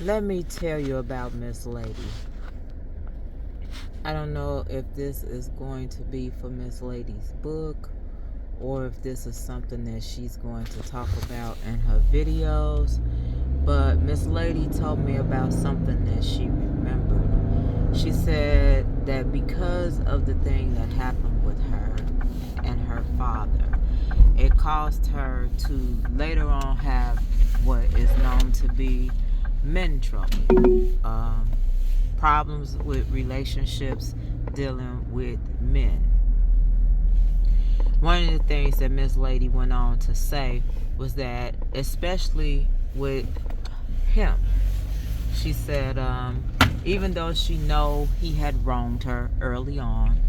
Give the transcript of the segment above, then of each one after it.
Let me tell you about Miss Lady. I don't know if this is going to be for Miss Lady's book or if this is something that she's going to talk about in her videos. But Miss Lady told me about something that she remembered. She said that because of the thing that happened with her and her father, it caused her to later on have what is known to be men trouble. Problems with relationships dealing with men. One of the things that Miss Lady went on to say was that, especially with him, she said, even though she know he had wronged her early on,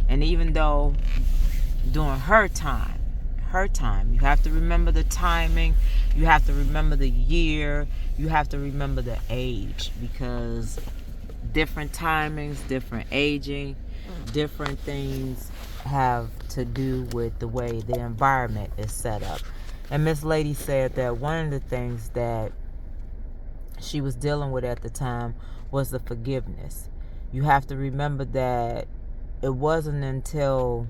and even though during her time, you have to remember the timing, you have to remember the year, you have to remember the age, because different timings, different aging, different things have to do with the way the environment is set up. And Miss Lady said that one of the things that she was dealing with at the time was the forgiveness. You have to remember that it wasn't until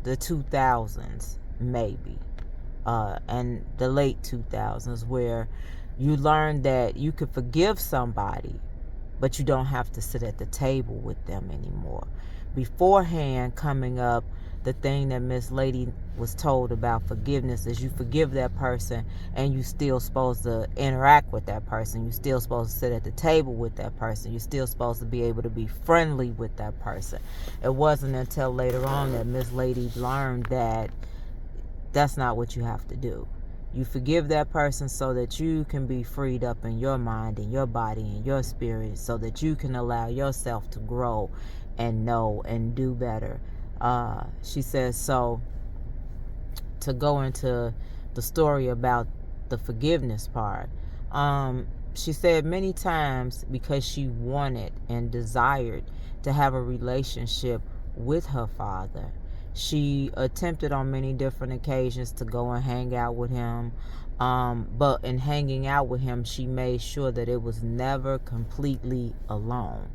the 2000s, maybe, and the late 2000s, where you learned that you could forgive somebody, but you don't have to sit at the table with them anymore. Beforehand, coming up, the thing that Miss Lady was told about forgiveness is you forgive that person and you still supposed to interact with that person. You still supposed to sit at the table with that person. You still supposed to be able to be friendly with that person. It wasn't until later on that Miss Lady learned that that's not what you have to do. You forgive that person so that you can be freed up in your mind and your body and your spirit, so that you can allow yourself to grow and know and do better. She says, so to go into the story about the forgiveness part, she said many times, because she wanted and desired to have a relationship with her father, she attempted on many different occasions to go and hang out with him. But in hanging out with him, she made sure that it was never completely alone.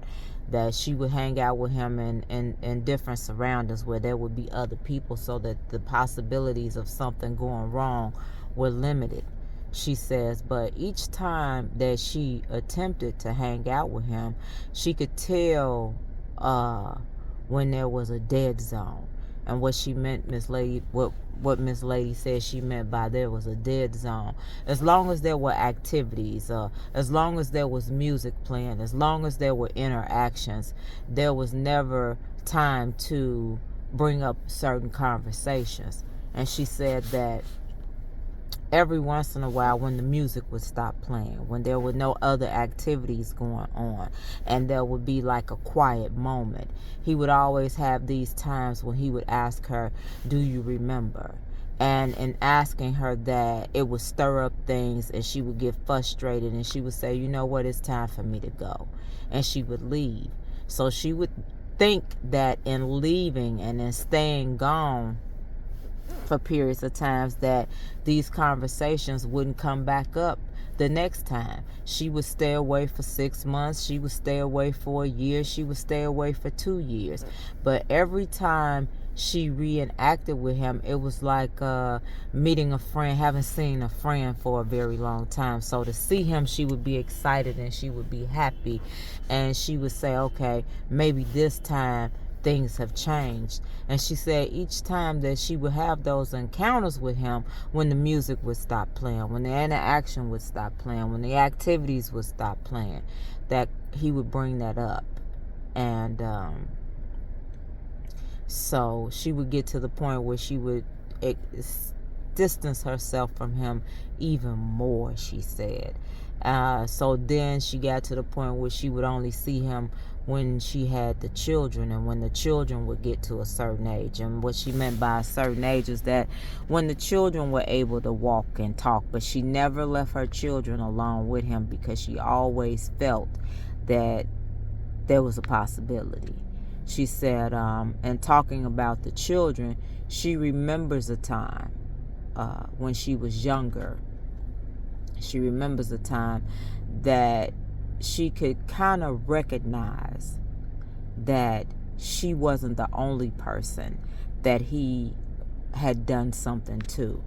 That she would hang out with him in different surroundings where there would be other people, so that the possibilities of something going wrong were limited, she says. But each time that she attempted to hang out with him, she could tell when there was a dead zone. And what she meant, Miss Lady, what Miss Lady said she meant by there was a dead zone. As long as there were activities, as long as there was music playing, as long as there were interactions, there was never time to bring up certain conversations. And she said that every once in a while, when the music would stop playing, when there were no other activities going on, and there would be like a quiet moment, he would always have these times when he would ask her, do you remember? And in asking her that, it would stir up things, and she would get frustrated, and she would say, you know what, it's time for me to go. And she would leave. So she would think that in leaving and in staying gone for periods of times, that these conversations wouldn't come back up the next time. She would stay away for 6 months, she would stay away for a year, she would stay away for 2 years. But every time she reenacted with him, it was like meeting a friend, haven't seen a friend for a very long time. So to see him, she would be excited and she would be happy, and she would say, okay, maybe this time things have changed. And she said each time that she would have those encounters with him, when the music would stop playing, when the interaction would stop playing, when the activities would stop playing, that he would bring that up. And so she would get to the point where she would distance herself from him even more, she said. So then she got to the point where she would only see him when she had the children, and when the children would get to a certain age. And what she meant by a certain age is that when the children were able to walk and talk. But she never left her children alone with him, because she always felt that there was a possibility. She said, and talking about the children, she remembers a time when she was younger. She remembers a time that she could kind of recognize that she wasn't the only person that he had done something to.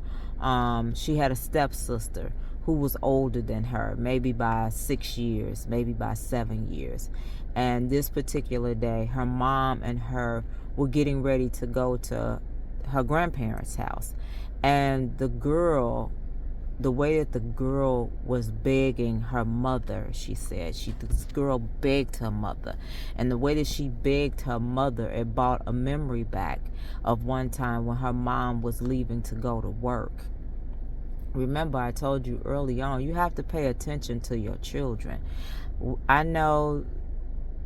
She had a stepsister who was older than her, maybe by 6 years, maybe by 7 years. And this particular day, her mom and her were getting ready to go to her grandparents' house. And the way that the girl was begging her mother, she said, this girl begged her mother. And the way that she begged her mother, it brought a memory back of one time when her mom was leaving to go to work. Remember, I told you early on, you have to pay attention to your children. I know,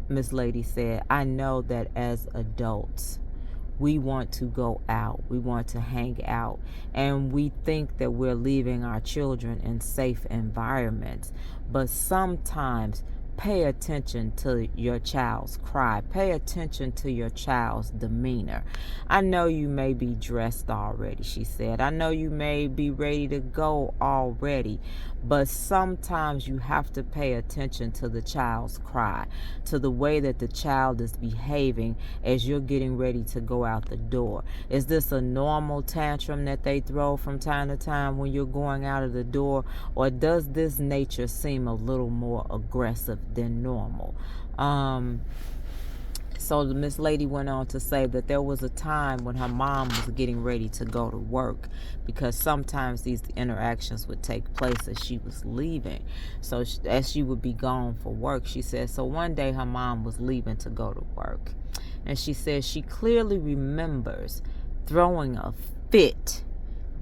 Miss Lady said, I know that as adults, we want to go out, we want to hang out, and we think that we're leaving our children in safe environments. But sometimes pay attention to your child's cry. Pay attention to your child's demeanor. I know you may be dressed already, she said. I know you may be ready to go already, but sometimes you have to pay attention to the child's cry, to the way that the child is behaving as you're getting ready to go out the door. Is this a normal tantrum that they throw from time to time when you're going out of the door, or does this nature seem a little more aggressive than normal? So the Miss Lady went on to say that there was a time when her mom was getting ready to go to work, because sometimes these interactions would take place as she was leaving. So as she would be gone for work, she said, so one day her mom was leaving to go to work. And she said she clearly remembers throwing a fit,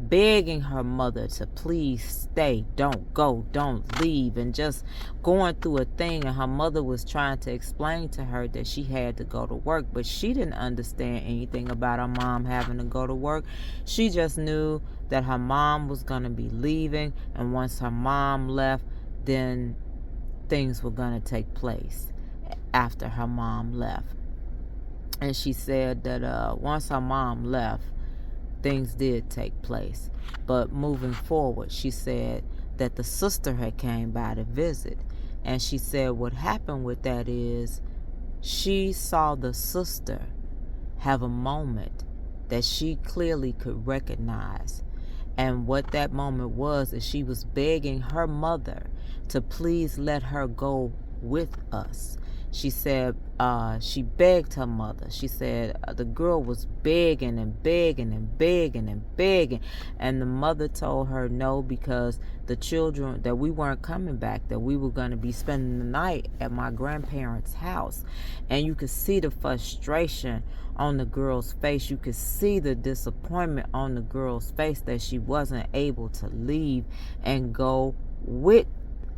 begging her mother to please stay, don't go, don't leave, and just going through a thing. And her mother was trying to explain to her that she had to go to work, but she didn't understand anything about her mom having to go to work. She just knew that her mom was going to be leaving, and once her mom left, then things were going to take place after her mom left. And she said that once her mom left, things did take place. But moving forward, she said that the sister had came by to visit. And she said what happened with that is she saw the sister have a moment that she clearly could recognize. And what that moment was is she was begging her mother to please let her go with us. She said she begged her mother. She said the girl was begging and begging and begging and begging. And the mother told her no, because the children, that we weren't coming back, that we were going to be spending the night at my grandparents' house. And you could see the frustration on the girl's face. You could see the disappointment on the girl's face that she wasn't able to leave and go with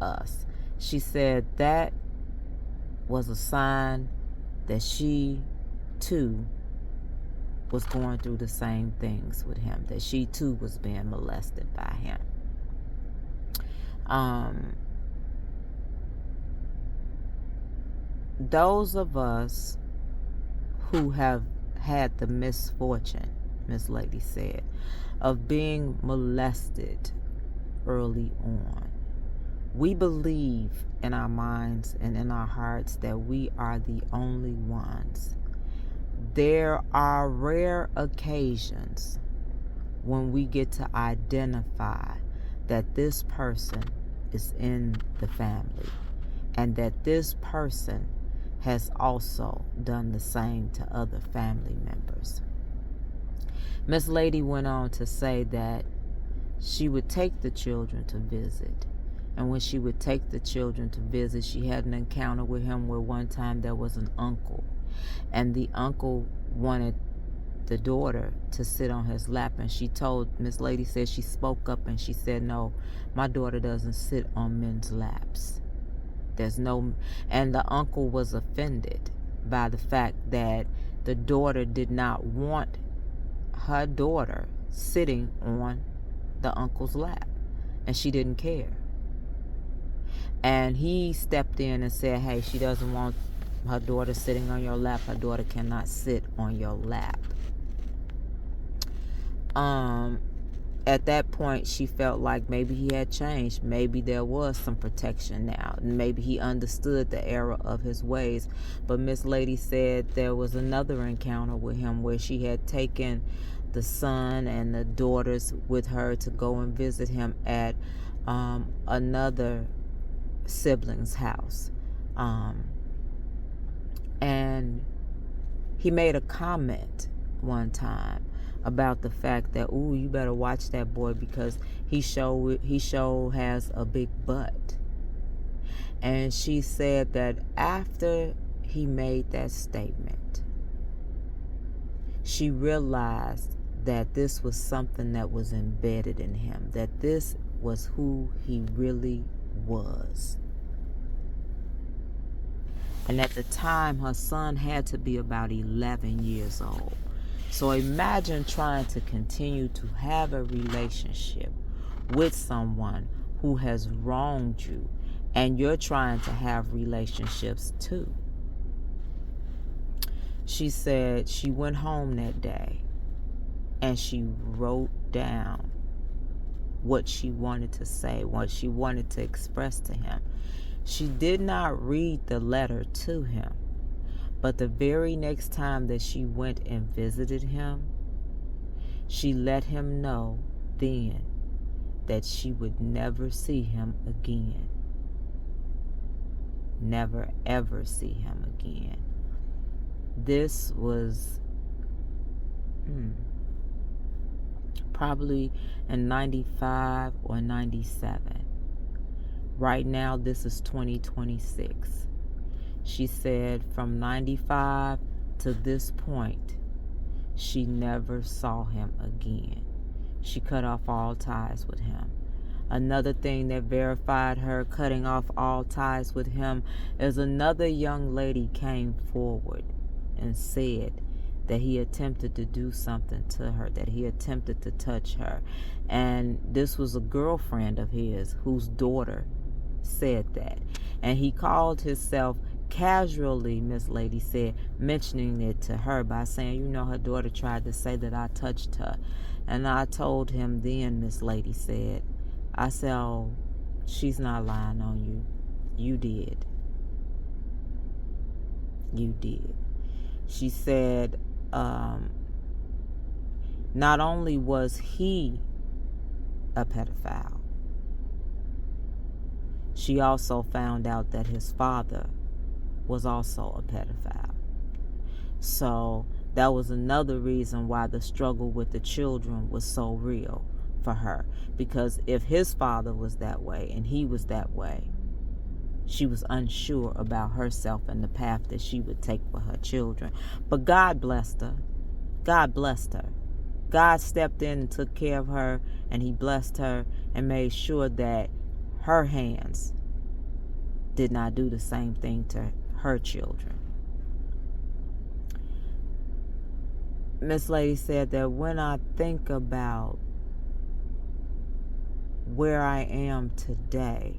us. She said that was a sign that she too was going through the same things with him, that she too was being molested by him. Those of us who have had the misfortune, Miss Lady said, of being molested early on, we believe in our minds and in our hearts that we are the only ones. There are rare occasions when we get to identify that this person is in the family and that this person has also done the same to other family members. Miss Lady went on to say that she would take the children to visit. And when she would take the children to visit, she had an encounter with him where one time there was an uncle. And the uncle wanted the daughter to sit on his lap. And she told, Miss Lady said she spoke up and she said, no, my daughter doesn't sit on men's laps. There's no, and the uncle was offended by the fact that the daughter did not want her daughter sitting on the uncle's lap. And she didn't care. And he stepped in and said, hey, she doesn't want her daughter sitting on your lap. Her daughter cannot sit on your lap. at that point, she felt like maybe he had changed. Maybe there was some protection now. Maybe he understood the error of his ways. But Miss Lady said there was another encounter with him where she had taken the son and the daughters with her to go and visit him at another sibling's house. And he made a comment one time about the fact that, ooh, you better watch that boy because he sure has a big butt. And she said that after he made that statement, she realized that this was something that was embedded in him, that this was who he really was. And at the time, her son had to be about 11 years old. So imagine trying to continue to have a relationship with someone who has wronged you, and you're trying to have relationships too. She said she went home that day and she wrote down what she wanted to say, what she wanted to express to him. She did not read the letter to him. But the very next time that she went and visited him, she let him know then that she would never see him again. Never, ever see him again. This was probably in 95 or 97. Right now, this is 2026. She said from 95 to this point, she never saw him again. She cut off all ties with him. Another thing that verified her cutting off all ties with him is another young lady came forward and said that he attempted to do something to her, that he attempted to touch her. And this was a girlfriend of his whose daughter said that. And he called himself casually, Miss Lady said, mentioning it to her by saying, you know, her daughter tried to say that I touched her. And I told him then, Miss Lady said, I said, oh, she's not lying on you. You did. You did. She said, not only was he a pedophile, she also found out that his father was also a pedophile. So that was another reason why the struggle with the children was so real for her. Because if his father was that way and he was that way, she was unsure about herself and the path that she would take for her children. But God blessed her. God blessed her. God stepped in and took care of her, and he blessed her and made sure that her hands did not do the same thing to her children. Miss Lady said that when I think about where I am today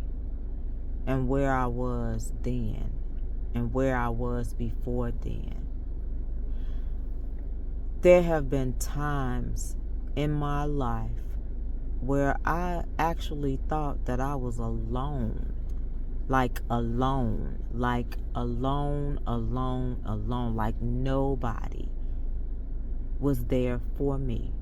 and where I was then and where I was before then, there have been times in my life where I actually thought that I was alone. Like alone, like nobody was there for me.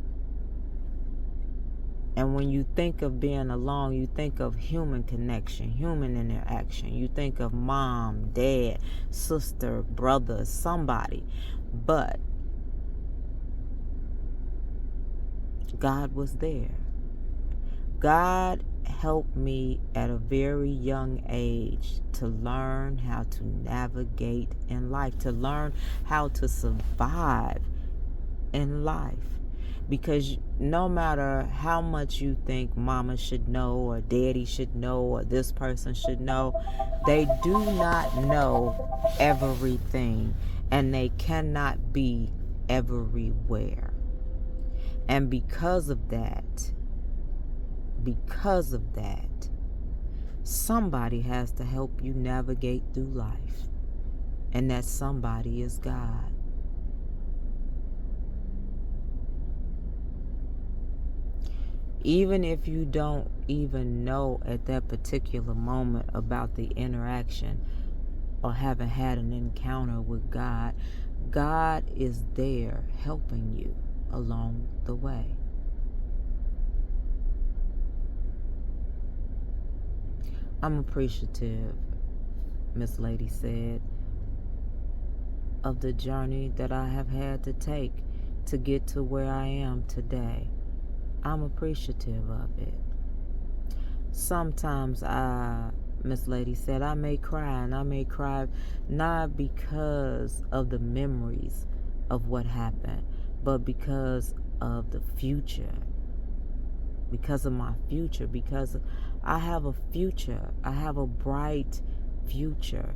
And when you think of being alone, you think of human connection, human interaction. You think of mom, dad, sister, brother, somebody. But God was there. God helped me at a very young age to learn how to navigate in life, to learn how to survive in life. Because no matter how much you think mama should know or daddy should know or this person should know, they do not know everything, and they cannot be everywhere. And because of that, somebody has to help you navigate through life. And that somebody is God. Even if you don't even know at that particular moment about the interaction or haven't had an encounter with God, God is there helping you along the way. I'm appreciative, Miss Lady said, of the journey that I have had to take to get to where I am today. I'm appreciative of it. Sometimes Miss Lady said, I may cry, and I may cry not because of the memories of what happened, but because of the future. Because of my future, because I have a future. I have a bright future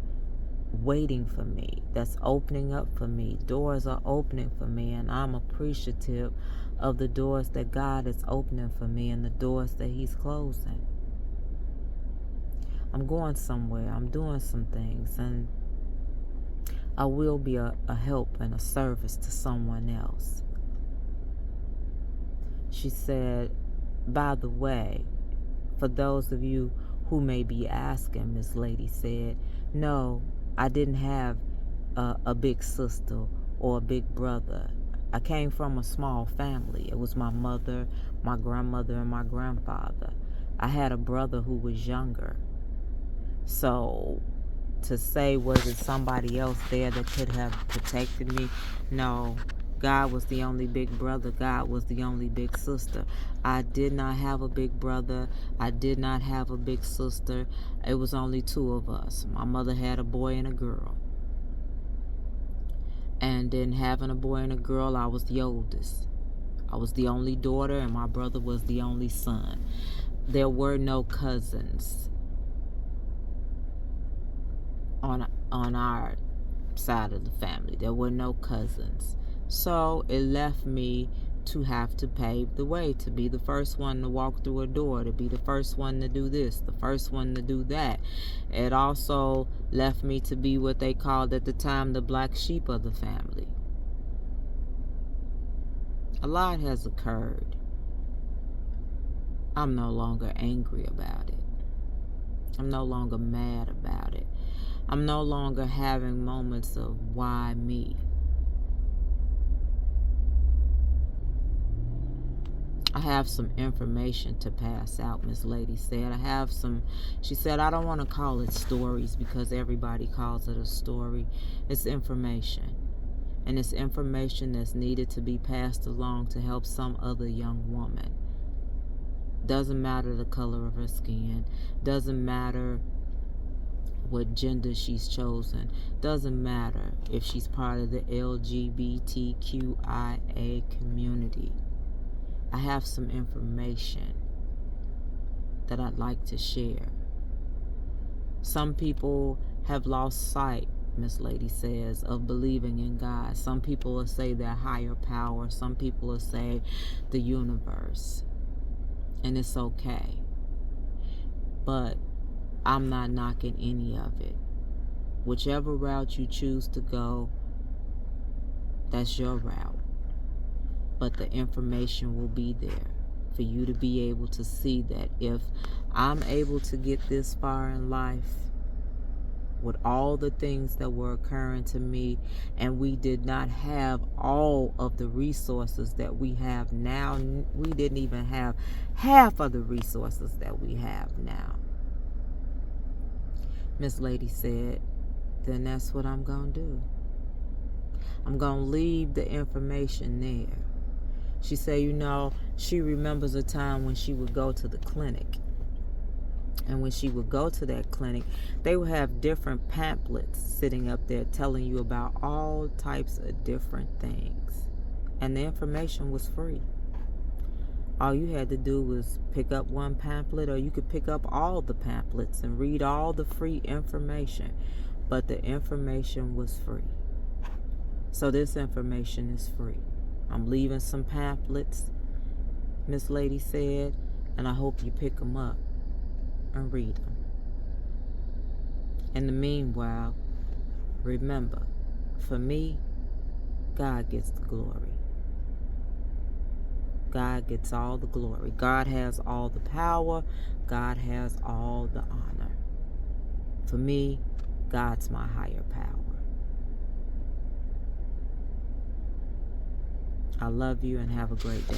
waiting for me, that's opening up for me. Doors are opening for me, and I'm appreciative of the doors that God is opening for me and the doors that He's closing. I'm going somewhere, I'm doing some things, and I will be a help and a service to someone else. She said, by the way, for those of you who may be asking, Miss Lady said, no, I didn't have a big sister or a big brother. I came from a small family. It was my mother, my grandmother, and my grandfather. I had a brother who was younger. So to say, was it somebody else there that could have protected me? No. God was the only big brother. God was the only big sister. I did not have a big brother. I did not have a big sister. It was only two of us. My mother had a boy and a girl. And then having a boy and a girl, I was the oldest. I was the only daughter, and my brother was the only son. There were no cousins on our side of the family. There were no cousins. So it left me to have to pave the way, to be the first one to walk through a door, to be the first one to do this, the first one to do that. It also left me to be what they called at the time the black sheep of the family. A lot has occurred. I'm no longer angry about it. I'm no longer mad about it. I'm no longer having moments of why me. I have some information to pass out, Miss Lady said. She said, I don't want to call it stories because everybody calls it a story. It's information. And it's information that's needed to be passed along to help some other young woman. Doesn't matter the color of her skin. Doesn't matter what gender she's chosen. Doesn't matter if she's part of the LGBTQIA community. I have some information that I'd like to share. Some people have lost sight, Miss Lady says, of believing in God. Some people will say their higher power. Some people will say the universe. And it's okay. But I'm not knocking any of it. Whichever route you choose to go, that's your route. But the information will be there for you to be able to see that if I'm able to get this far in life with all the things that were occurring to me, and we did not have all of the resources that we have now, we didn't even have half of the resources that we have now. Miss Lady said, then that's what I'm going to do. I'm going to leave the information there. She said, she remembers a time when she would go to the clinic. And when she would go to that clinic, they would have different pamphlets sitting up there telling you about all types of different things. And the information was free. All you had to do was pick up one pamphlet, or you could pick up all the pamphlets and read all the free information. But the information was free. So this information is free. I'm leaving some pamphlets, Miss Lady said, and I hope you pick them up and read them. In the meanwhile, remember, for me, God gets the glory. God gets all the glory. God has all the power. God has all the honor. For me, God's my higher power. I love you and have a great day.